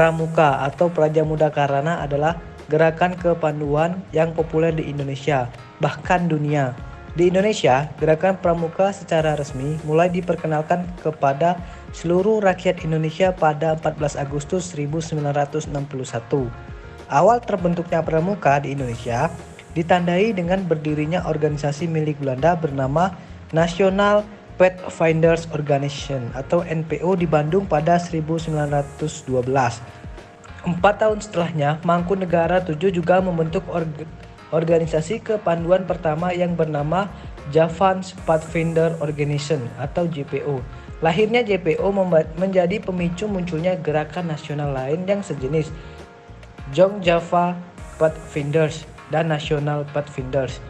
Pramuka atau Prajamuda Karana adalah gerakan kepanduan yang populer di Indonesia, bahkan dunia. Di Indonesia, gerakan Pramuka secara resmi mulai diperkenalkan kepada seluruh rakyat Indonesia pada 14 Agustus 1961. Awal terbentuknya Pramuka di Indonesia ditandai dengan berdirinya organisasi milik Belanda bernama National Pathfinders Organization atau NPO di Bandung pada 1912. 4 tahun setelahnya, Mangkunegaran VII juga membentuk organisasi kepanduan pertama yang bernama Javanese Pathfinder Organization atau JPO. Lahirnya JPO menjadi pemicu munculnya gerakan nasional lain yang sejenis, Young Java Pathfinders dan National Pathfinders.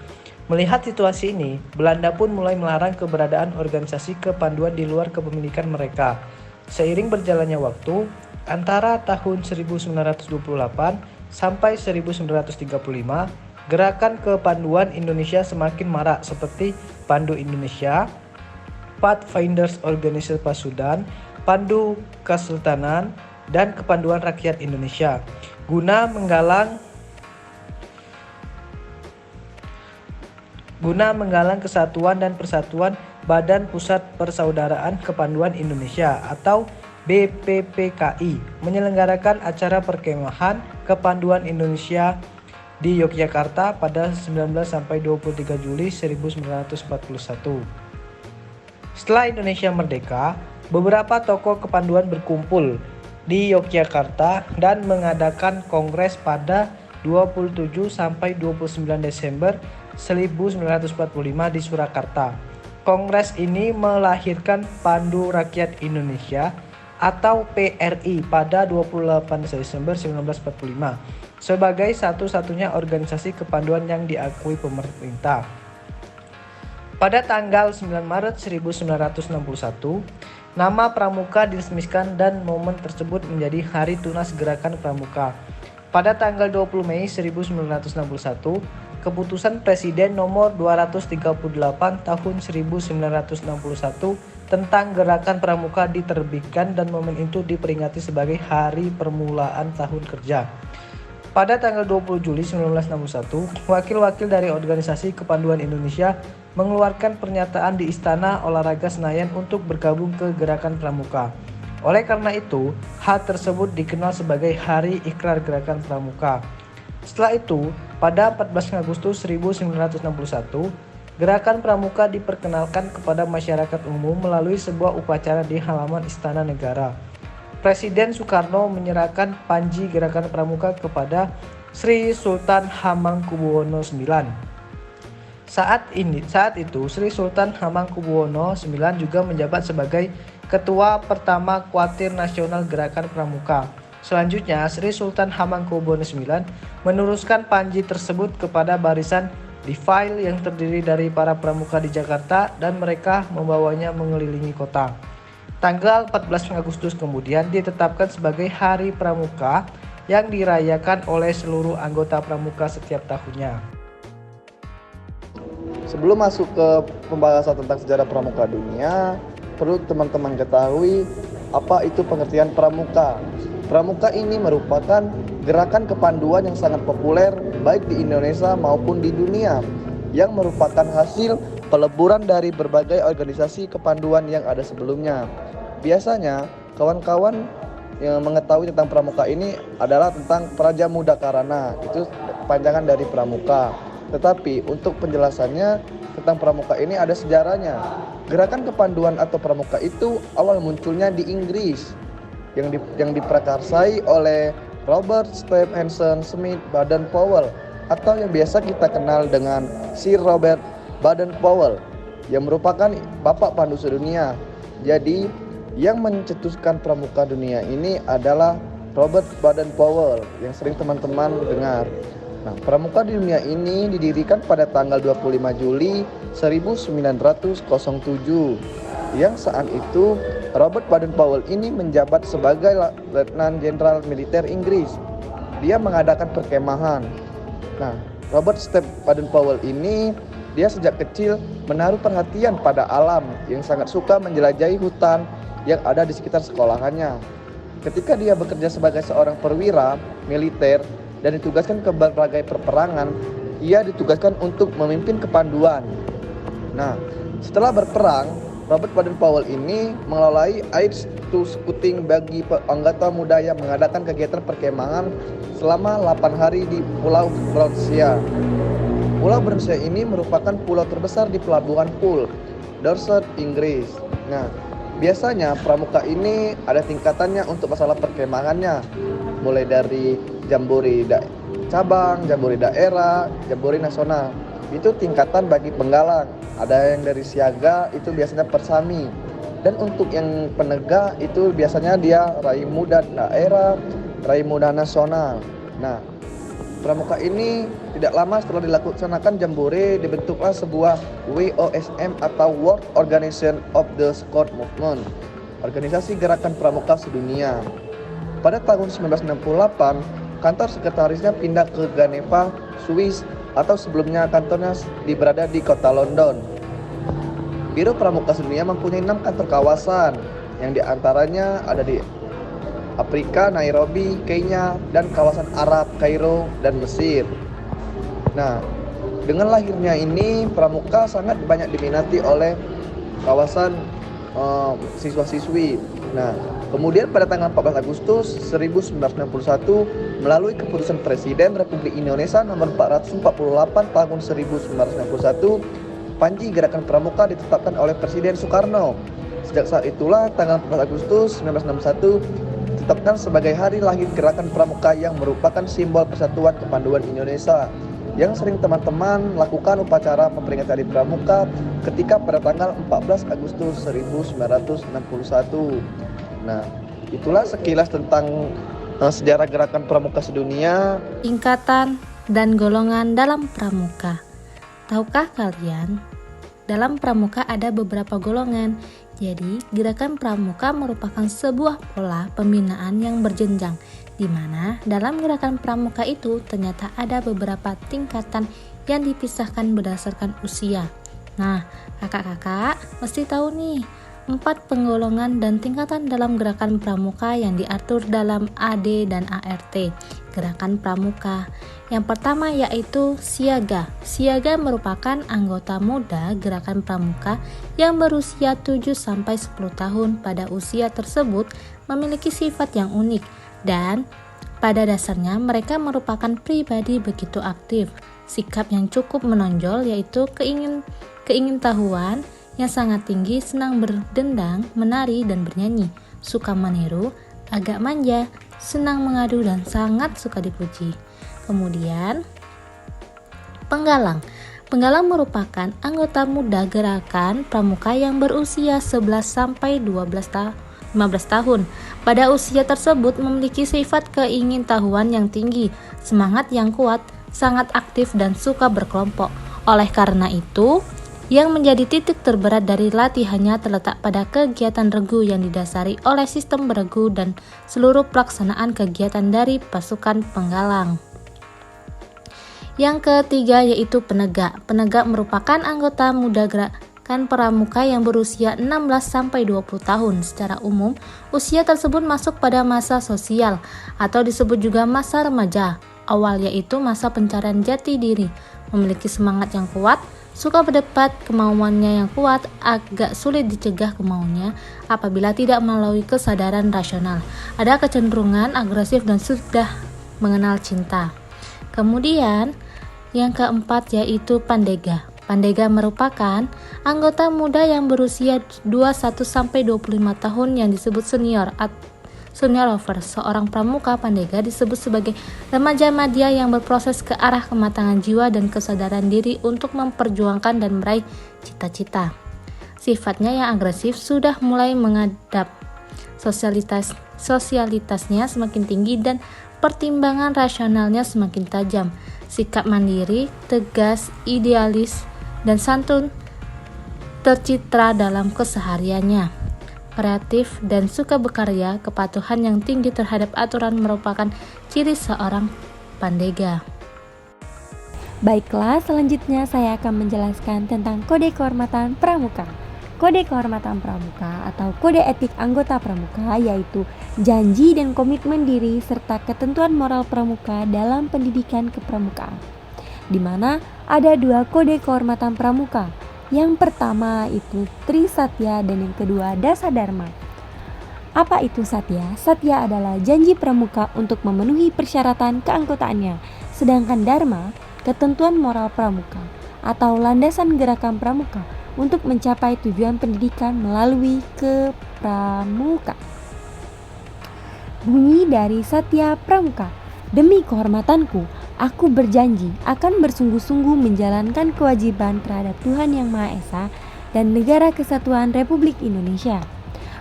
Melihat situasi ini, Belanda pun mulai melarang keberadaan organisasi kepanduan di luar kepemilikan mereka. Seiring berjalannya waktu, antara tahun 1928 sampai 1935, gerakan kepanduan Indonesia semakin marak seperti Pandu Indonesia, Pathfinders Organization Pasundan, Pandu Kesultanan, dan Kepanduan Rakyat Indonesia. Guna menggalang kesatuan dan persatuan Badan Pusat Persaudaraan Kepanduan Indonesia atau BPPKI menyelenggarakan acara perkemahan Kepanduan Indonesia di Yogyakarta pada 19 sampai 23 Juli 1941. Setelah Indonesia merdeka, beberapa tokoh kepanduan berkumpul di Yogyakarta dan mengadakan kongres pada 27 sampai 29 Desember 1945 di Surakarta. Kongres ini melahirkan Pandu Rakyat Indonesia atau PRI pada 28 Desember 1945 sebagai satu-satunya organisasi kepanduan yang diakui pemerintah. Pada tanggal 9 Maret 1961, nama Pramuka diresmikan dan momen tersebut menjadi Hari Tunas Gerakan Pramuka. Pada tanggal 20 Mei 1961, Keputusan Presiden nomor 238 tahun 1961 tentang Gerakan Pramuka diterbitkan dan momen itu diperingati sebagai Hari Permulaan Tahun Kerja. Pada tanggal 20 Juli 1961, wakil-wakil dari Organisasi Kepanduan Indonesia mengeluarkan pernyataan di Istana Olahraga Senayan untuk bergabung ke Gerakan Pramuka. Oleh karena itu, hal tersebut dikenal sebagai Hari Ikrar Gerakan Pramuka. Setelah itu, pada 14 Agustus 1961, Gerakan Pramuka diperkenalkan kepada masyarakat umum melalui sebuah upacara di halaman Istana Negara. Presiden Soekarno menyerahkan panji Gerakan Pramuka kepada Sri Sultan Hamengkubuwono IX. Saat itu Sri Sultan Hamengkubuwono IX juga menjabat sebagai Ketua Pertama Kuartir Nasional Gerakan Pramuka. Selanjutnya, Sri Sultan Hamengkubuwono IX meneruskan panji tersebut kepada barisan Difail yang terdiri dari para pramuka di Jakarta dan mereka membawanya mengelilingi kota. Tanggal 14 Agustus kemudian ditetapkan sebagai Hari Pramuka yang dirayakan oleh seluruh anggota pramuka setiap tahunnya. Sebelum masuk ke pembahasan tentang sejarah pramuka dunia, perlu teman-teman ketahui apa itu pengertian pramuka. Pramuka ini merupakan gerakan kepanduan yang sangat populer baik di Indonesia maupun di dunia, yang merupakan hasil peleburan dari berbagai organisasi kepanduan yang ada sebelumnya. Biasanya kawan-kawan yang mengetahui tentang pramuka ini adalah tentang Prajamuda Karana, itu panjangan dari pramuka. Tetapi untuk penjelasannya tentang pramuka ini ada sejarahnya. Gerakan kepanduan atau pramuka itu awal munculnya di Inggris yang diprakarsai oleh Robert Stephenson Smith Baden-Powell atau yang biasa kita kenal dengan Sir Robert Baden-Powell yang merupakan bapak pandu sedunia. Jadi yang mencetuskan pramuka dunia ini adalah Robert Baden-Powell yang sering teman-teman dengar. Nah, pramuka di dunia ini didirikan pada tanggal 25 Juli 1907 yang saat itu Robert Baden-Powell ini menjabat sebagai Letnan Jenderal Militer Inggris. Dia mengadakan perkemahan. Nah, Robert Baden-Powell ini dia sejak kecil menaruh perhatian pada alam yang sangat suka menjelajahi hutan yang ada di sekitar sekolahannya. ketika dia bekerja sebagai seorang perwira militer dan ditugaskan ke berbagai peperangan, ia ditugaskan untuk memimpin kepanduan. Nah, setelah berperang, Robert Baden-Powell ini mengelola Ice to Scouting bagi anggota muda yang mengadakan kegiatan perkemahan selama 8 hari di Pulau Brownsea. Pulau Brownsea ini merupakan pulau terbesar di Pelabuhan Poole, Dorset, Inggris. Nah, biasanya pramuka ini ada tingkatannya untuk masalah perkemahannya, mulai dari jambore cabang, jambore daerah, jambore nasional. Itu tingkatan bagi penggalang. Ada yang dari siaga, itu biasanya persami. Dan untuk yang penegak itu biasanya dia raih muda daerah, raih muda nasional. Nah, pramuka ini tidak lama setelah dilaksanakan jambore dibentuklah sebuah WOSM atau World Organization of the Scout Movement, organisasi gerakan pramuka sedunia. Pada tahun 1968, kantor sekretarisnya pindah ke Geneva, Swiss, atau sebelumnya kantornya berada di kota London. Biro Pramuka Sedunia mempunyai 6 kantor kawasan, yang diantaranya ada di Afrika, Nairobi, Kenya, dan kawasan Arab, Kairo, dan Mesir. Nah, dengan lahirnya ini, pramuka sangat banyak diminati oleh kawasan siswa-siswi. Nah, kemudian pada tanggal 14 Agustus 1991, melalui keputusan Presiden Republik Indonesia nomor 448 tahun 1991, Panji Gerakan Pramuka ditetapkan oleh Presiden Soekarno. Sejak saat itulah tanggal 14 Agustus 1991 ditetapkan sebagai hari lahir Gerakan Pramuka yang merupakan simbol persatuan kepanduan Indonesia, yang sering teman-teman lakukan upacara memperingati Hari Pramuka ketika pada tanggal 14 Agustus 1961. Nah, itulah sekilas tentang sejarah Gerakan Pramuka Sedunia. Tingkatan dan golongan dalam pramuka. Tahukah kalian? Dalam pramuka ada beberapa golongan. Jadi, gerakan pramuka merupakan sebuah pola pembinaan yang berjenjang, di mana dalam gerakan pramuka itu ternyata ada beberapa tingkatan yang dipisahkan berdasarkan usia. Nah, kakak-kakak mesti tahu nih, 4 penggolongan dan tingkatan dalam gerakan pramuka yang diatur dalam AD dan ART, gerakan pramuka. Yang pertama yaitu siaga. Siaga merupakan anggota muda gerakan pramuka yang berusia 7-10 tahun. Pada usia tersebut memiliki sifat yang unik dan pada dasarnya mereka merupakan pribadi begitu aktif. Sikap yang cukup menonjol yaitu keingintahuan yang sangat tinggi, senang berdendang, menari dan bernyanyi, suka meniru, agak manja, senang mengadu dan sangat suka dipuji. Kemudian penggalang. Penggalang merupakan anggota muda gerakan pramuka yang berusia 11-15 tahun. Pada usia tersebut memiliki sifat keingintahuan yang tinggi, semangat yang kuat, sangat aktif dan suka berkelompok. Oleh karena itu, yang menjadi titik terberat dari latihannya terletak pada kegiatan regu yang didasari oleh sistem beregu dan seluruh pelaksanaan kegiatan dari pasukan penggalang. Yang ketiga yaitu penegak. Penegak merupakan anggota muda gerakan pramuka yang berusia 16-20 tahun. Secara umum, usia tersebut masuk pada masa sosial atau disebut juga masa remaja awal, yaitu masa pencarian jati diri. Memiliki semangat yang kuat, suka berdebat, kemauannya yang kuat, agak sulit dicegah kemauannya apabila tidak melalui kesadaran rasional. Ada kecenderungan agresif dan sudah mengenal cinta. Kemudian yang keempat yaitu pandega. Pandega merupakan anggota muda yang berusia 21-25 tahun yang disebut senior over. Seorang pramuka pandega disebut sebagai remaja madya yang berproses ke arah kematangan jiwa dan kesadaran diri untuk memperjuangkan dan meraih cita-cita. Sifatnya yang agresif sudah mulai mengadap. Sosialitasnya semakin tinggi dan pertimbangan rasionalnya semakin tajam. Sikap mandiri, tegas, idealis, dan santun tercitra dalam kesehariannya. Kreatif dan suka berkarya, kepatuhan yang tinggi terhadap aturan merupakan ciri seorang pandega. Baiklah, selanjutnya saya akan menjelaskan tentang kode kehormatan pramuka. Kode kehormatan pramuka atau kode etik anggota pramuka yaitu janji dan komitmen diri serta ketentuan moral pramuka dalam pendidikan kepramukaan. Di mana ada 2 kode kehormatan pramuka. Yang pertama itu Tri Satya dan yang kedua Dasa Dharma. Apa itu Satya? Satya adalah janji pramuka untuk memenuhi persyaratan keanggotaannya. Sedangkan Dharma, ketentuan moral pramuka atau landasan gerakan pramuka untuk mencapai tujuan pendidikan melalui kepramuka. Bunyi dari Satya Pramuka. Demi kehormatanku, aku berjanji akan bersungguh-sungguh menjalankan kewajiban terhadap Tuhan Yang Maha Esa dan Negara Kesatuan Republik Indonesia,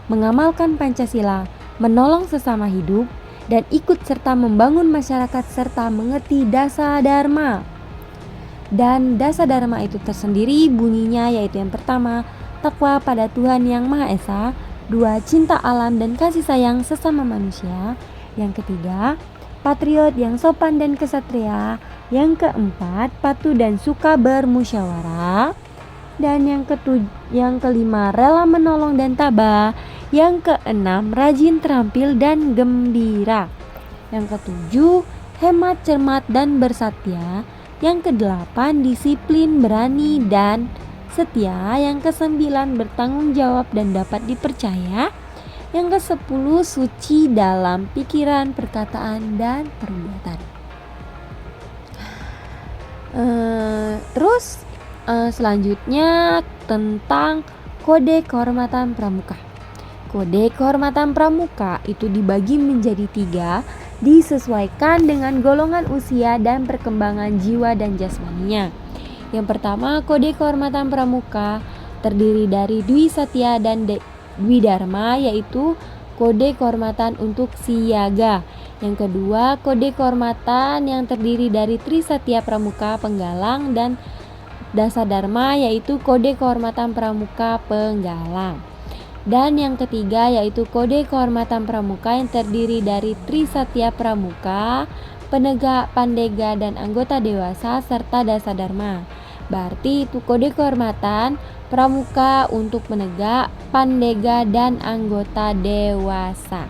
mengamalkan Pancasila, menolong sesama hidup, dan ikut serta membangun masyarakat serta mengerti Dasa Dharma. Dan Dasa Dharma itu tersendiri bunyinya yaitu yang pertama, takwa pada Tuhan Yang Maha Esa, 2, cinta alam dan kasih sayang sesama manusia, yang ketiga, patriot yang sopan dan kesatria, yang keempat, patuh dan suka bermusyawarah, dan yang kelima, rela menolong dan tabah, yang keenam, rajin terampil dan gembira, yang ketujuh, hemat cermat dan bersatya, yang kedelapan, disiplin, berani, dan setia. Yang kesembilan, bertanggung jawab dan dapat dipercaya. Yang ke-10, suci dalam pikiran, perkataan, dan perbuatan. Selanjutnya tentang kode kehormatan pramuka. Kode kehormatan pramuka itu dibagi menjadi 3, disesuaikan dengan golongan usia dan perkembangan jiwa dan jasmaninya. Yang pertama, kode kehormatan pramuka terdiri dari Dwi Satya dan Dwi Dharma, yaitu kode kehormatan untuk siaga. Yang kedua, kode kehormatan yang terdiri dari Tri Satya Pramuka Penggalang dan Dasa Dharma, yaitu kode kehormatan pramuka penggalang. Dan yang ketiga yaitu kode kehormatan pramuka yang terdiri dari Tri Satya Pramuka, penegak, pandega, dan anggota dewasa serta Dasa Dharma. Berarti itu kode kehormatan pramuka untuk penegak, pandega, dan anggota dewasa.